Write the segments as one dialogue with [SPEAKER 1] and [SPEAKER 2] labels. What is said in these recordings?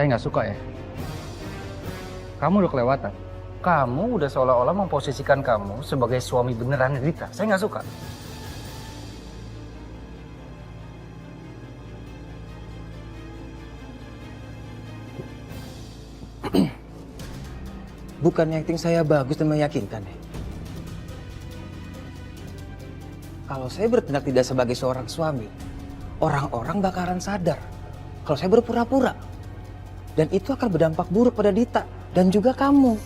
[SPEAKER 1] Saya nggak suka ya. Kamu udah kelewatan. Kamu udah seolah-olah memposisikan kamu sebagai suami beneran Rita. Saya nggak suka.
[SPEAKER 2] Bukannya acting saya bagus dan meyakinkan ya? Kalau saya bertindak tidak sebagai seorang suami, orang-orang bakalan sadar kalau saya berpura-pura. Dan itu akan berdampak buruk pada Dita dan juga kamu.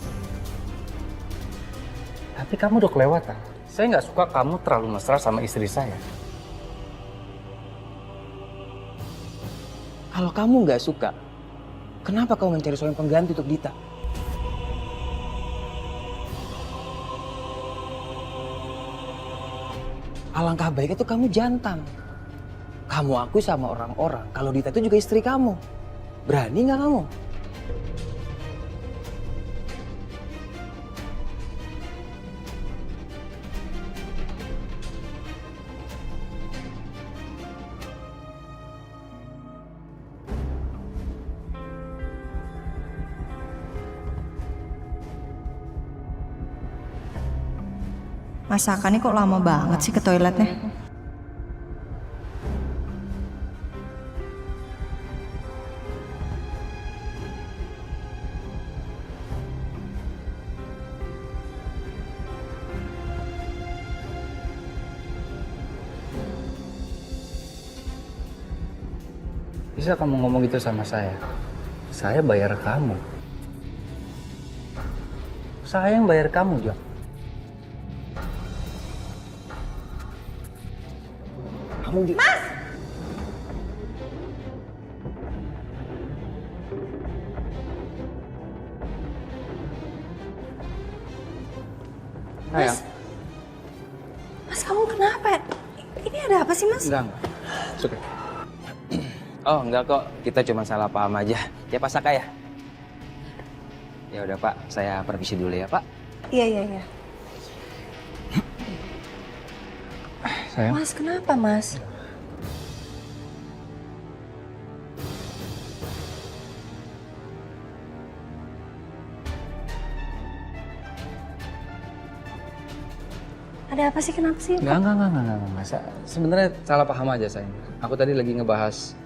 [SPEAKER 1] Tapi kamu udah kelewatan. Saya nggak suka kamu terlalu mesra sama istri saya.
[SPEAKER 2] Kalau kamu nggak suka, kenapa kamu mencari suami pengganti untuk Dita? Alangkah baiknya itu kamu jantan. Kamu akui sama orang-orang kalau Dita itu juga istri kamu. Berani nggak kamu?
[SPEAKER 3] Masakannya kok lama banget sih ke toiletnya?
[SPEAKER 1] Bisa kamu ngomong gitu sama saya? Saya bayar kamu. Saya yang bayar kamu, Jo.
[SPEAKER 3] Mas!
[SPEAKER 1] Sayang.
[SPEAKER 3] Mas, kamu kenapa? Ini ada apa sih, Mas?
[SPEAKER 2] Enggak. Oke. Oh, enggak kok. Kita cuma salah paham aja. Ya Pak Saka ya? Ya udah Pak, saya permisi dulu ya Pak.
[SPEAKER 3] Iya.
[SPEAKER 1] Sayang.
[SPEAKER 3] Mas, kenapa, Mas? Ada apa sih? Kenapa sih?
[SPEAKER 1] Enggak. Sebenarnya salah paham aja, sayang. Aku tadi lagi ngebahas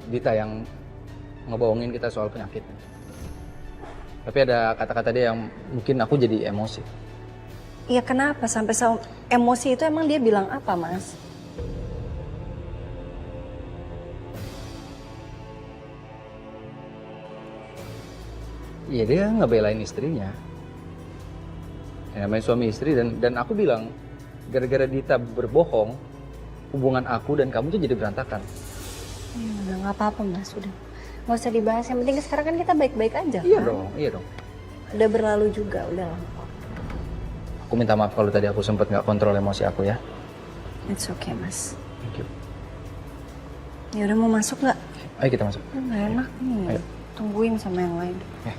[SPEAKER 1] Dita yang ngebohongin kita soal penyakitnya. Tapi ada kata-kata dia yang mungkin aku jadi emosi.
[SPEAKER 3] Iya, kenapa? Sampai emosi itu emang dia bilang apa, Mas?
[SPEAKER 1] Iya, dia ngebelain istrinya. Ya, namanya suami istri dan aku bilang gara-gara Dita berbohong, hubungan aku dan kamu tuh jadi berantakan.
[SPEAKER 3] Ya udah, nggak apa-apa, Mas. Udah, nggak usah dibahas. Yang penting sekarang kan kita baik-baik aja.
[SPEAKER 1] Iya
[SPEAKER 3] kan?
[SPEAKER 1] dong.
[SPEAKER 3] Udah berlalu juga, udah lah.
[SPEAKER 1] Aku minta maaf kalau tadi aku sempet nggak kontrol emosi aku ya.
[SPEAKER 3] It's okay, Mas.
[SPEAKER 1] Thank you.
[SPEAKER 3] Ya udah, mau masuk nggak?
[SPEAKER 1] Ayo kita masuk.
[SPEAKER 3] Nggak enak nih.
[SPEAKER 1] Ayo.
[SPEAKER 3] Tungguin sama yang lain.
[SPEAKER 1] Ya.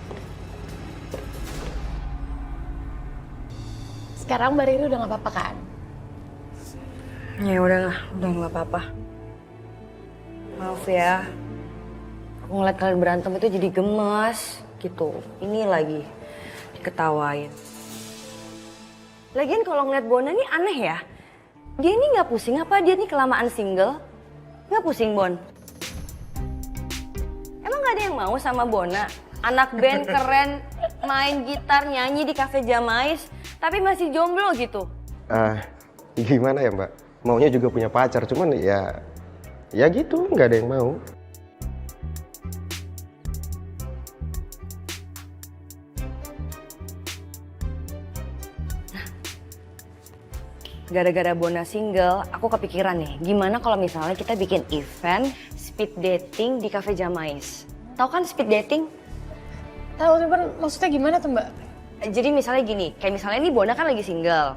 [SPEAKER 4] Sekarang Mbak Riri udah gak apa-apa kan?
[SPEAKER 3] Ya udah nggak apa-apa. Maaf ya. Aku ngeliat kalian berantem itu jadi gemes gitu. Ini lagi diketawain. Lagian kalau ngeliat Bona nih aneh ya. Dia ini nggak pusing apa dia nih kelamaan single? Nggak pusing, Bon? Emang nggak ada yang mau sama Bona? Anak band keren, main gitar, nyanyi di Cafe Jamais, tapi masih jomblo gitu.
[SPEAKER 5] Gimana ya Mbak? Maunya juga punya pacar, cuman ya gitu, nggak ada yang mau.
[SPEAKER 3] Gara-gara Bona single, aku kepikiran nih, gimana kalau misalnya kita bikin event speed dating di Cafe Jamais. Tahu kan speed dating?
[SPEAKER 4] Tahu, cuman maksudnya gimana tuh Mbak?
[SPEAKER 3] Jadi misalnya gini, kayak misalnya ini Bona kan lagi single.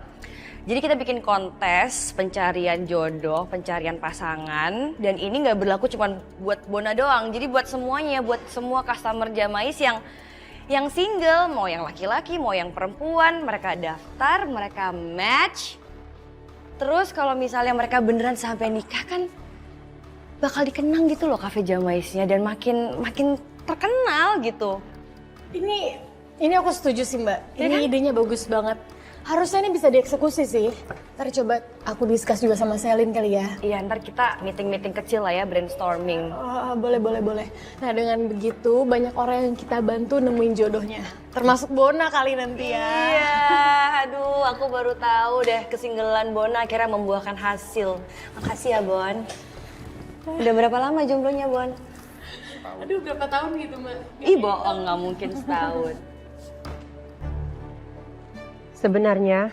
[SPEAKER 3] Jadi kita bikin kontes pencarian jodoh, pencarian pasangan. Dan ini nggak berlaku cuma buat Bona doang. Jadi buat semuanya, buat semua customer Jamais yang single. Mau yang laki-laki, mau yang perempuan. Mereka daftar, mereka match. Terus kalau misalnya mereka beneran sampai nikah kan bakal dikenang gitu loh Cafe Jamaisnya dan makin terkenal gitu.
[SPEAKER 4] Ini aku setuju sih Mbak.
[SPEAKER 3] Ya
[SPEAKER 4] Ini
[SPEAKER 3] kan?
[SPEAKER 4] idenya bagus banget. Harusnya ini bisa dieksekusi sih. Ntar coba aku discuss juga sama Selin kali ya.
[SPEAKER 3] Iya, ntar kita meeting kecil lah ya, brainstorming.
[SPEAKER 4] Oh, boleh. Nah dengan begitu banyak orang yang kita bantu nemuin jodohnya. Termasuk Bona kali nanti ya.
[SPEAKER 3] Iya, aduh aku baru tahu deh kesinggelan Bona akhirnya membuahkan hasil. Makasih ya Bon. Udah berapa lama jomblonya Bon?
[SPEAKER 4] Aduh berapa tahun gitu Mbak?
[SPEAKER 3] Ih bohong, nggak mungkin setahun.
[SPEAKER 6] Sebenarnya,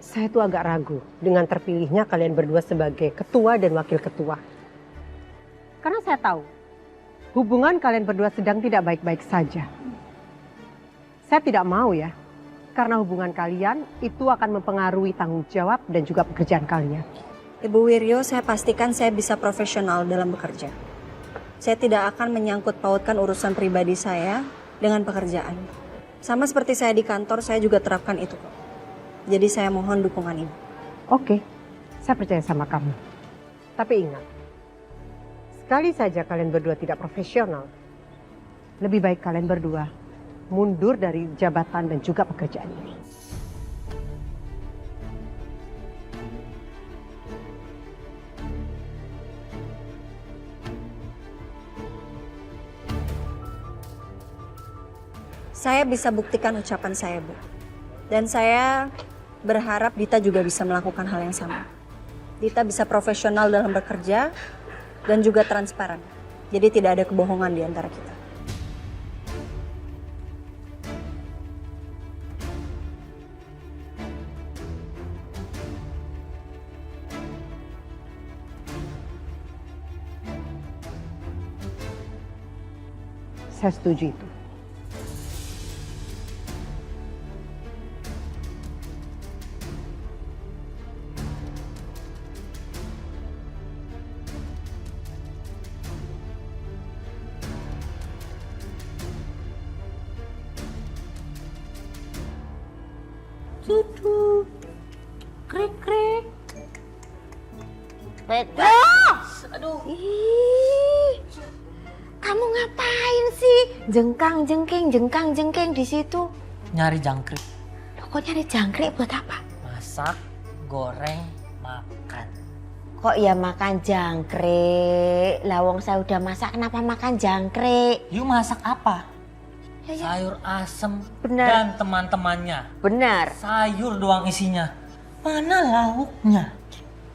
[SPEAKER 6] saya tuh agak ragu dengan terpilihnya kalian berdua sebagai ketua dan wakil ketua. Karena saya tahu, hubungan kalian berdua sedang tidak baik-baik saja. Saya tidak mau ya, karena hubungan kalian itu akan mempengaruhi tanggung jawab dan juga pekerjaan kalian.
[SPEAKER 7] Ibu Wiryo, saya pastikan saya bisa profesional dalam bekerja. Saya tidak akan menyangkut pautkan urusan pribadi saya dengan pekerjaan. Sama seperti saya di kantor, saya juga terapkan itu kok. Jadi saya mohon dukungan Ibu.
[SPEAKER 6] Oke, saya percaya sama kamu. Tapi ingat, sekali saja kalian berdua tidak profesional, lebih baik kalian berdua mundur dari jabatan dan juga pekerjaan ini.
[SPEAKER 7] Saya bisa buktikan ucapan saya, Bu. Dan saya berharap Dita juga bisa melakukan hal yang sama. Dita bisa profesional dalam bekerja dan juga transparan. Jadi tidak ada kebohongan di antara kita.
[SPEAKER 6] Saya setuju itu.
[SPEAKER 8] Tutu, krek.
[SPEAKER 3] Aduh. Ih, kamu ngapain sih? Jengkang di situ.
[SPEAKER 8] Nyari jangkrik.
[SPEAKER 3] Loh, kok nyari jangkrik buat apa?
[SPEAKER 8] Masak, goreng, makan.
[SPEAKER 9] Kok ya makan jangkrik? Lawong saya udah masak, kenapa makan jangkrik?
[SPEAKER 8] Yuk masak apa?
[SPEAKER 9] Ya.
[SPEAKER 8] Sayur asem
[SPEAKER 9] Benar.
[SPEAKER 8] dan teman-temannya.
[SPEAKER 9] Benar.
[SPEAKER 8] Sayur doang isinya. Mana lauknya?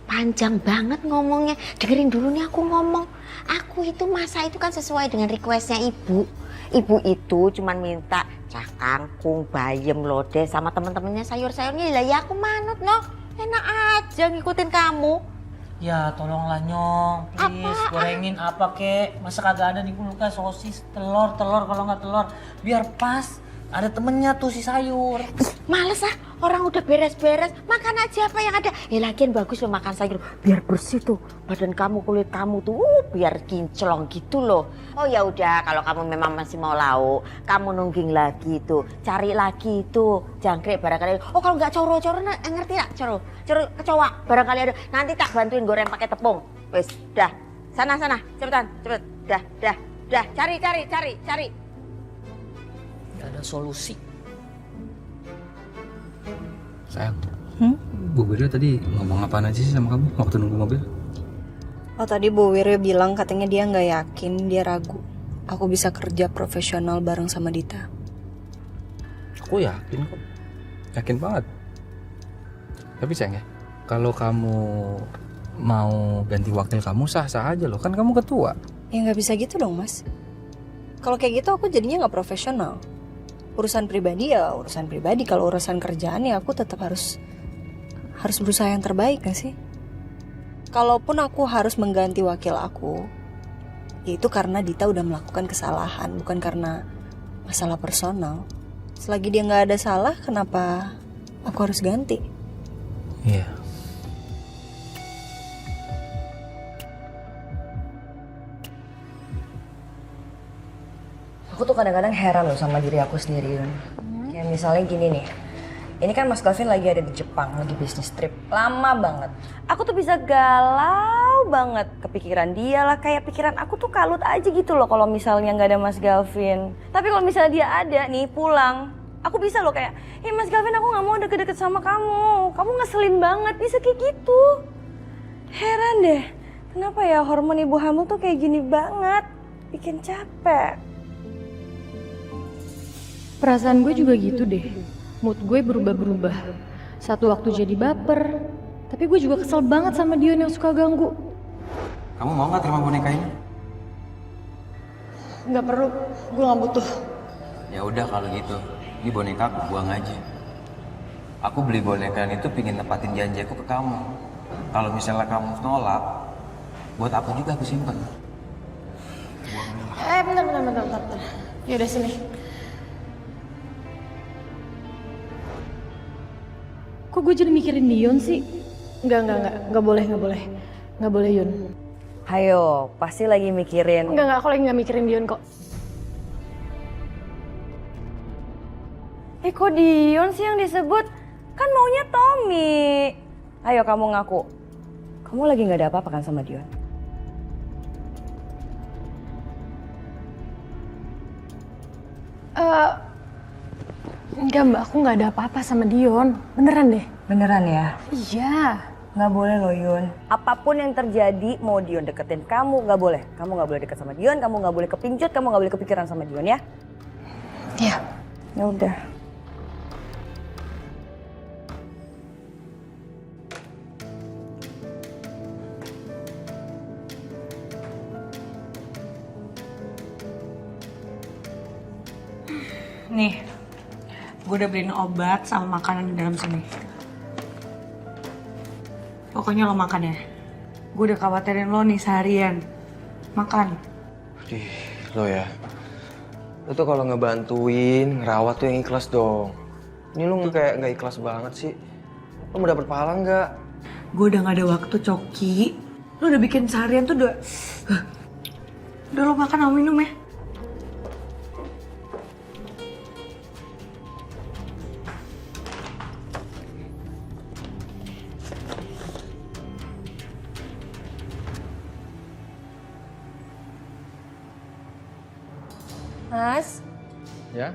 [SPEAKER 9] Panjang banget ngomongnya. Dengerin dulu nih aku ngomong. Aku itu masak itu kan sesuai dengan requestnya ibu. Ibu itu cuman minta cah kangkung, bayam, lodeh sama temen-temennya sayur-sayurnya. Lah ya aku manut loh. Enak aja ngikutin kamu.
[SPEAKER 8] Ya tolonglah Nyong, please gorengin apa kek. Masa kagak ada di kulkas sosis, telur kalau nggak telur. Biar pas, ada temennya tuh si sayur.
[SPEAKER 9] Males ah, orang udah beres-beres. Makan aja apa yang ada. Ya lagian bagus lo makan sayur. Biar bersih tuh badan kamu, kulit kamu tuh biar kinclong gitu loh. Oh ya udah, kalau kamu memang masih mau lauk, kamu nungging lagi tuh. Cari lagi tuh jangkrik barangkali. Oh kalau nggak coro-coro, ngerti nggak coro? Coro kecoa barangkali ada. Nanti tak bantuin goreng pakai tepung. Wes, dah. Sana, cepetan, cepet. Dah. Cari.
[SPEAKER 8] Gak ada solusi.
[SPEAKER 1] Sayang, Bu Wiryo tadi ngomong apaan aja sih sama kamu waktu nunggu mobil?
[SPEAKER 7] Oh tadi Bu Wiryo bilang katanya dia nggak yakin, dia ragu. Aku bisa kerja profesional bareng sama Dita.
[SPEAKER 1] Aku yakin kok, yakin banget. Tapi sayang ya, kalau kamu mau ganti wakil kamu sah-sah aja loh, kan kamu ketua.
[SPEAKER 7] Ya nggak bisa gitu dong Mas. Kalau kayak gitu aku jadinya nggak profesional. Urusan pribadi ya urusan pribadi. Kalau urusan kerjaan ya aku tetap harus berusaha yang terbaik gak sih? Kalaupun aku harus mengganti wakil aku, ya itu karena Dita udah melakukan kesalahan, bukan karena masalah personal. Selagi dia nggak ada salah, kenapa aku harus ganti?
[SPEAKER 1] Iya.
[SPEAKER 3] Aku tuh kadang-kadang heran loh sama diri aku sendiri. Kayak misalnya gini nih. Ini kan Mas Gavin lagi ada di Jepang, lagi bisnis trip. Lama banget. Aku tuh bisa galau tahu banget kepikiran dia lah, kayak pikiran aku tuh kalut aja gitu loh kalau misalnya nggak ada Mas Galvin. Tapi kalau misalnya dia ada nih pulang, aku bisa loh kayak, Mas Galvin, aku nggak mau deket-deket sama kamu ngeselin banget, bisa kayak gitu. Heran deh, kenapa ya hormon ibu hamil tuh kayak gini banget, bikin capek.
[SPEAKER 4] Perasaan gue juga gitu deh. Mood gue berubah-berubah. Satu waktu jadi baper, tapi gue juga kesel banget sama Dion yang suka ganggu.
[SPEAKER 2] Kamu mau nggak terima boneka ini?
[SPEAKER 4] Nggak perlu, gue nggak butuh.
[SPEAKER 2] Ya udah kalau gitu, ini boneka aku buang aja. Aku beli boneka itu pingin nepatin janji aku ke kamu. Kalau misalnya kamu nolak, buat apa juga aku simpen.
[SPEAKER 4] Bentar. Yaudah sini. Kok gue jadi mikirin Dion sih? Nggak boleh Yun.
[SPEAKER 3] Hayo, pasti lagi mikirin.
[SPEAKER 4] Enggak, aku lagi nggak mikirin Dion kok.
[SPEAKER 3] Kok Dion sih yang disebut? Kan maunya Tommy. Ayo kamu ngaku. Kamu lagi nggak ada apa-apa kan sama Dion?
[SPEAKER 4] Enggak mbak, aku nggak ada apa-apa sama Dion. Beneran deh.
[SPEAKER 3] Beneran ya?
[SPEAKER 4] Iya.
[SPEAKER 3] Nggak boleh loh Yun. Apapun yang terjadi, mau Dion deketin kamu, nggak boleh. Kamu nggak boleh deket sama Dion, kamu nggak boleh kepincut, kamu nggak boleh kepikiran sama Dion ya?
[SPEAKER 4] Iya.
[SPEAKER 3] Ya udah.
[SPEAKER 10] Nih, gue udah beliin obat sama makanan di dalam sini. Pokoknya lo makan ya. Gue udah khawatirin lo nih seharian. Makan.
[SPEAKER 2] Lo ya. Lo tuh kalau ngebantuin, ngerawat tuh yang ikhlas dong. Ini lo kayak nggak ikhlas banget sih. Lo mau dapet pahala nggak?
[SPEAKER 10] Gue udah gak ada waktu, Coki. Lo udah bikin seharian tuh udah lo makan sama minum ya.
[SPEAKER 7] Mas,
[SPEAKER 1] Ya?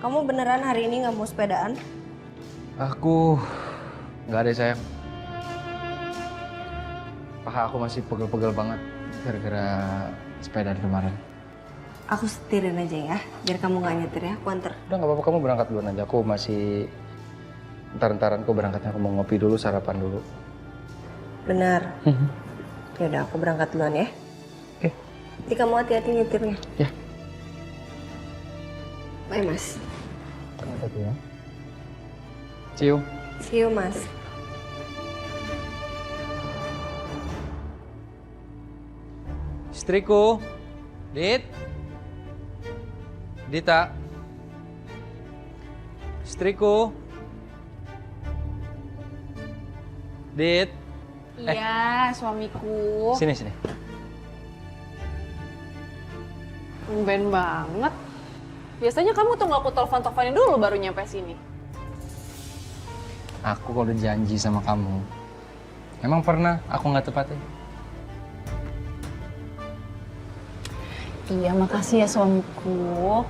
[SPEAKER 7] kamu beneran hari ini nggak mau sepedaan?
[SPEAKER 1] Aku nggak ada sayang. Paha aku masih pegel-pegel banget gara-gara sepeda kemarin.
[SPEAKER 7] Aku setirin aja ya, biar kamu nggak nyetir ya, aku anter.
[SPEAKER 1] Udah nggak apa-apa, kamu berangkat duluan aja. Aku masih ntar-ntaran aku berangkatnya. Aku mau ngopi dulu, sarapan dulu.
[SPEAKER 7] Benar. Ya udah, aku berangkat duluan ya.
[SPEAKER 1] Oke.
[SPEAKER 7] Jadi kamu hati-hati nyetirnya.
[SPEAKER 1] Ya.
[SPEAKER 7] Bye Mas.
[SPEAKER 1] Hati-hati ya. See you.
[SPEAKER 7] See you Mas.
[SPEAKER 1] Istriku, Dita. Istriku. Dit.
[SPEAKER 4] Iya, suamiku.
[SPEAKER 1] Sini.
[SPEAKER 4] Tumben banget. Biasanya kamu tuh nggak aku telepon-teleponin dulu baru nyampe sini.
[SPEAKER 1] Aku kalau udah janji sama kamu, emang pernah aku nggak tepatin?
[SPEAKER 4] Iya, makasih ya suamiku.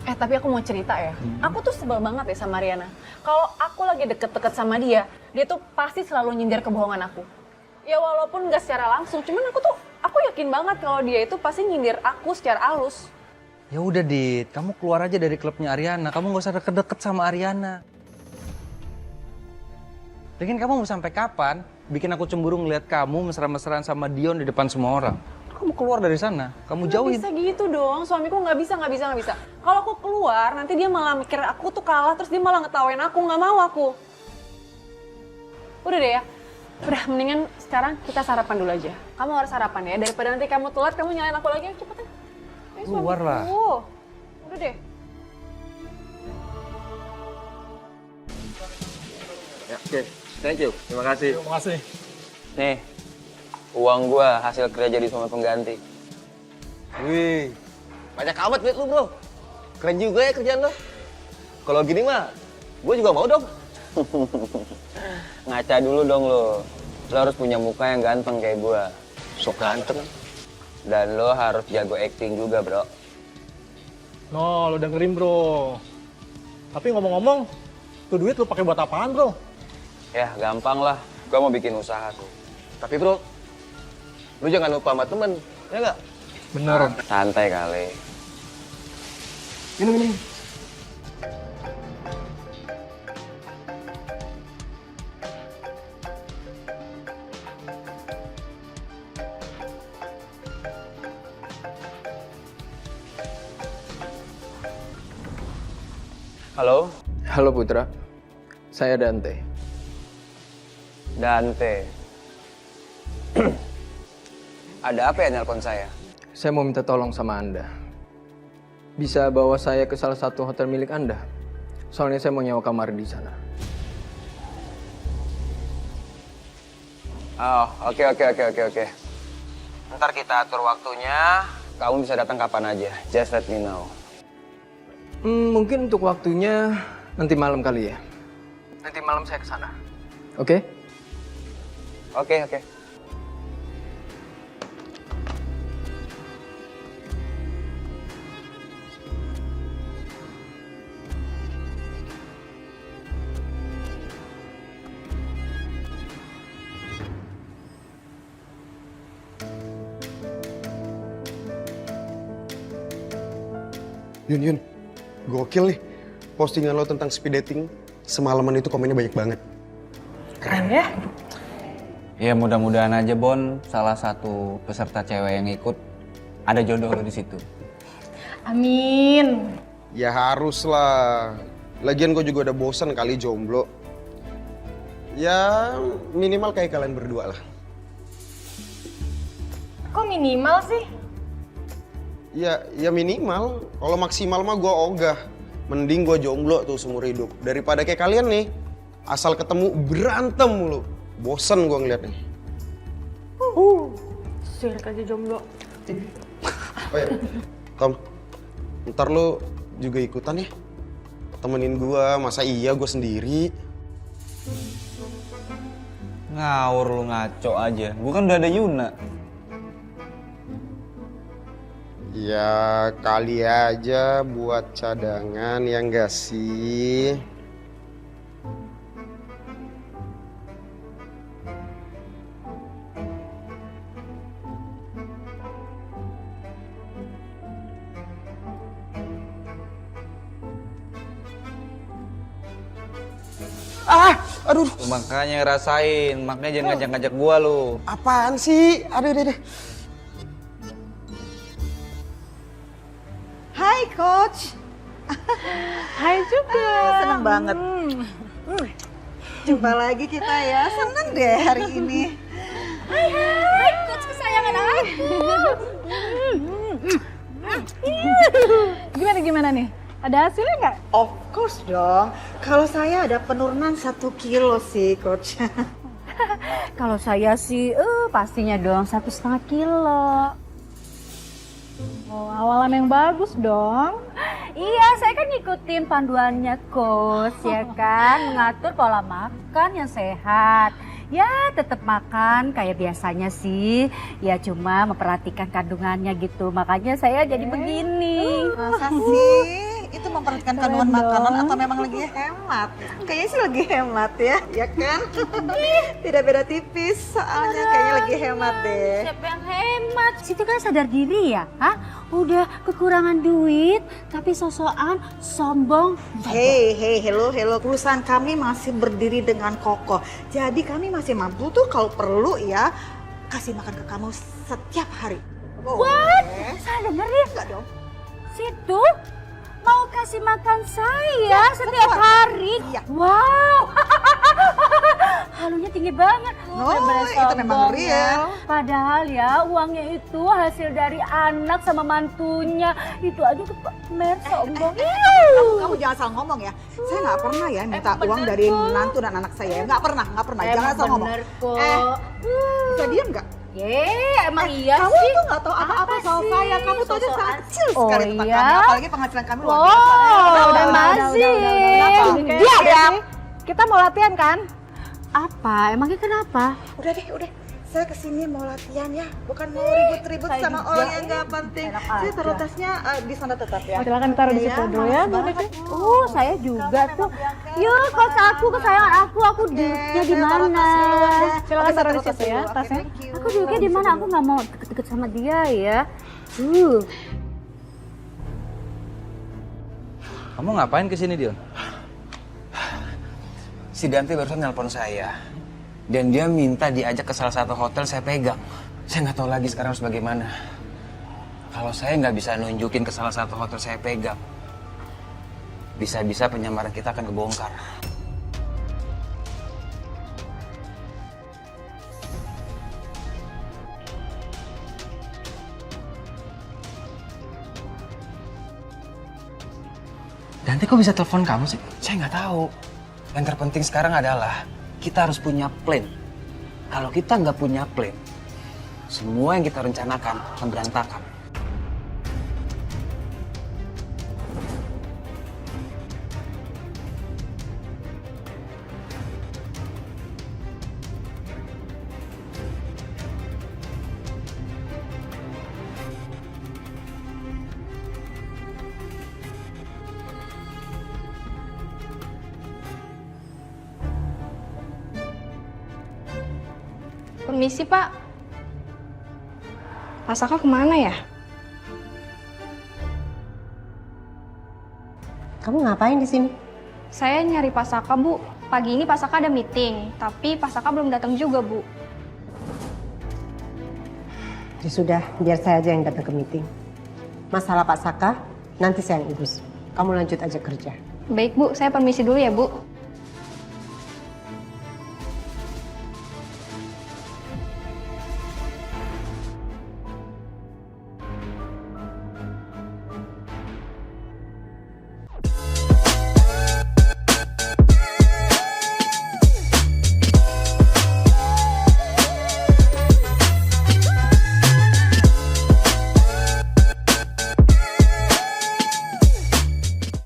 [SPEAKER 4] Tapi aku mau cerita ya. Aku tuh sebel banget ya sama Riana. Kalau aku lagi deket-deket sama dia tuh pasti selalu nyindir kebohongan aku. Ya walaupun nggak secara langsung, cuman aku yakin banget kalau dia itu pasti nyindir aku secara halus.
[SPEAKER 1] Ya udah Dit, kamu keluar aja dari klubnya Ariana. Kamu nggak usah deket-deket sama Ariana. Lagian kamu mau sampai kapan bikin aku cemburu ngeliat kamu mesra-mesraan sama Dion di depan semua orang? Kamu keluar dari sana, kamu jauhin.
[SPEAKER 4] Nggak bisa gitu dong, suamiku nggak bisa. Kalau aku keluar, nanti dia malah mikir aku tuh kalah, terus dia malah ngetawain aku, nggak mau aku. Udah deh ya, udah mendingan sekarang kita sarapan dulu aja. Kamu harus sarapan ya, daripada nanti kamu telat, kamu nyalain aku lagi, cepetan.
[SPEAKER 1] Keluar lah.
[SPEAKER 4] Udah deh.
[SPEAKER 2] Ya, oke. Thank you. Terima kasih.
[SPEAKER 1] Terima kasih.
[SPEAKER 2] Nih, uang gua hasil kerja jadi suami pengganti.
[SPEAKER 5] Wih, banyak amat duit lu bro. Keren juga ya kerjaan lo. Kalau gini mah, gue juga mau dong.
[SPEAKER 2] Ngaca dulu dong lo. lo harus punya muka yang ganteng kayak gue.
[SPEAKER 5] Sok ganteng.
[SPEAKER 2] Dan lo harus jago acting juga, bro.
[SPEAKER 11] No, lo dengerin bro. Tapi ngomong-ngomong, tuh duit lo pakai buat apaan bro?
[SPEAKER 2] Ya, gampang lah. Gue mau bikin usaha tuh.
[SPEAKER 5] Tapi bro, lu jangan lupa sama temen, ya nggak?
[SPEAKER 11] Bener.
[SPEAKER 2] Santai kali.
[SPEAKER 5] Minum.
[SPEAKER 2] Halo?
[SPEAKER 1] Halo Putra, saya Dante.
[SPEAKER 2] Dante. Ada apa ya nelpon saya?
[SPEAKER 1] Saya mau minta tolong sama Anda. Bisa bawa saya ke salah satu hotel milik Anda? Soalnya saya mau nyewa kamar di sana.
[SPEAKER 2] Oh, oke. Ntar kita atur waktunya. Kamu bisa datang kapan aja. Just let me know.
[SPEAKER 1] Mungkin untuk waktunya nanti malam kali ya. Nanti malam saya ke sana. Oke?
[SPEAKER 2] Oke.
[SPEAKER 5] Yun, gokil nih. Postingan lo tentang speed dating semalaman itu komennya banyak banget.
[SPEAKER 4] Keren ya?
[SPEAKER 2] Ya mudah-mudahan aja Bon, salah satu peserta cewek yang ikut ada jodoh lo di situ.
[SPEAKER 4] Amin.
[SPEAKER 5] Ya harus lah. Lagian gue juga udah bosan kali jomblo. Ya minimal kayak kalian berdua lah.
[SPEAKER 4] Kok minimal sih?
[SPEAKER 5] Ya minimal. Kalau maksimal mah gue ogah. Mending gue jomblo tuh seumur hidup. Daripada kayak kalian nih, asal ketemu berantem mulu. Bosen gue ngeliatnya.
[SPEAKER 4] Sirik aja jomblo.
[SPEAKER 5] Oh ya, Tom. Ntar lu juga ikutan ya. Temenin gue, masa iya gue sendiri.
[SPEAKER 2] Ngawur lu, ngaco aja. Gue kan udah ada Yuna.
[SPEAKER 5] Ya kali aja buat cadangan ya enggak sih? Aduh.
[SPEAKER 2] Makanya rasain, makanya jangan ngajak-ngajak gua lu.
[SPEAKER 5] Apaan sih? Aduh, deh.
[SPEAKER 12] Hai Coach.
[SPEAKER 4] Hai juga.
[SPEAKER 12] Senang banget. Jumpa lagi kita ya. Senang deh hari ini.
[SPEAKER 3] Hai, coach kesayangan aku.
[SPEAKER 4] Gimana nih? Ada hasilnya nggak?
[SPEAKER 12] Of course dong. Kalau saya ada penurunan 1 kilo sih Coach.
[SPEAKER 9] Kalau saya sih, pastinya dong 1,5 kilo.
[SPEAKER 4] Oh, awalan yang bagus dong.
[SPEAKER 9] Iya, saya kan ngikutin panduannya Coach, ya kan? Mengatur pola makan yang sehat. Ya, tetap makan kayak biasanya sih. Ya cuma memperhatikan kandungannya gitu. Makanya saya jadi begini.
[SPEAKER 12] Masa sih? Itu memperhatikan kandungan makanan atau memang lagi hemat? Kayaknya sih lagi hemat ya, ya kan? Tidak beda tipis, soalnya kayaknya lagi hemat deh.
[SPEAKER 9] Siapa yang hemat? Situ kan sadar diri ya? Hah? Udah kekurangan duit, tapi sosokan sombong.
[SPEAKER 12] Hello. Perusahaan kami masih berdiri dengan kokoh. Jadi kami masih mampu tuh kalau perlu ya kasih makan ke kamu setiap hari.
[SPEAKER 9] What? Saya dengar ya?
[SPEAKER 12] Enggak dong.
[SPEAKER 9] Situ mau kasih makan saya setiap hari.
[SPEAKER 12] Iya.
[SPEAKER 9] Wow. Halunya tinggi banget.
[SPEAKER 12] Oh,
[SPEAKER 9] Bener-bener
[SPEAKER 12] itu memang
[SPEAKER 9] sombong
[SPEAKER 12] real.
[SPEAKER 9] ya. Padahal ya uangnya itu hasil dari anak sama mantunya. Itu aja tuh pamer sombong.
[SPEAKER 12] Kamu jangan salah ngomong ya. Saya nggak pernah ya minta uang dari menantu dan anak saya. Nggak pernah. Jangan salah ngomong.
[SPEAKER 9] Bener kok.
[SPEAKER 12] Bisa diam nggak?
[SPEAKER 9] Emang iya
[SPEAKER 12] kamu
[SPEAKER 9] sih.
[SPEAKER 12] tuh nggak tahu apa-apa soal saya. Kamu tuh aja sangat kecil sekali tentang
[SPEAKER 9] iya?
[SPEAKER 12] kami. Apalagi penghasilan kami luar biasa.
[SPEAKER 9] Udah masih.
[SPEAKER 4] Dia diam. Kita mau latihan kan?
[SPEAKER 13] Apa? Emangnya kenapa?
[SPEAKER 12] Udah deh, udah. Saya kesini mau latihan ya, bukan mau ribut-ribut sama orang yang nggak penting. Saya taruh tasnya di sana tetap ya.
[SPEAKER 4] Silakan taruh di situ dulu ya.
[SPEAKER 13] Saya juga tuh. Yuk, kos aku, kesayangan aku duduknya di mana?
[SPEAKER 4] Silakan taruh di situ ya, tasnya.
[SPEAKER 13] Aku duduknya di mana? Aku nggak mau deket-deket sama dia ya.
[SPEAKER 1] Kamu ngapain kesini, Dion?
[SPEAKER 2] Si Dante barusan nelpon saya. Dan dia minta diajak ke salah satu hotel saya pegang. Saya nggak tahu lagi sekarang harus bagaimana. Kalau saya nggak bisa nunjukin ke salah satu hotel saya pegang, bisa-bisa penyamaran kita akan kebongkar. Dante kok bisa telepon kamu sih? Saya nggak tahu. Yang terpenting sekarang adalah kita harus punya plan. Kalau kita nggak punya plan, semua yang kita rencanakan akan berantakan.
[SPEAKER 14] Permisi Pak. Pak Saka kemana ya?
[SPEAKER 6] Kamu ngapain di sini?
[SPEAKER 14] Saya nyari Pak Saka, Bu. Pagi ini Pak Saka ada meeting, tapi Pak Saka belum datang juga, Bu.
[SPEAKER 6] Ya sudah, biar saya aja yang datang ke meeting. Masalah Pak Saka, nanti saya yang urus. Kamu lanjut aja kerja.
[SPEAKER 14] Baik, Bu. Saya permisi dulu ya, Bu.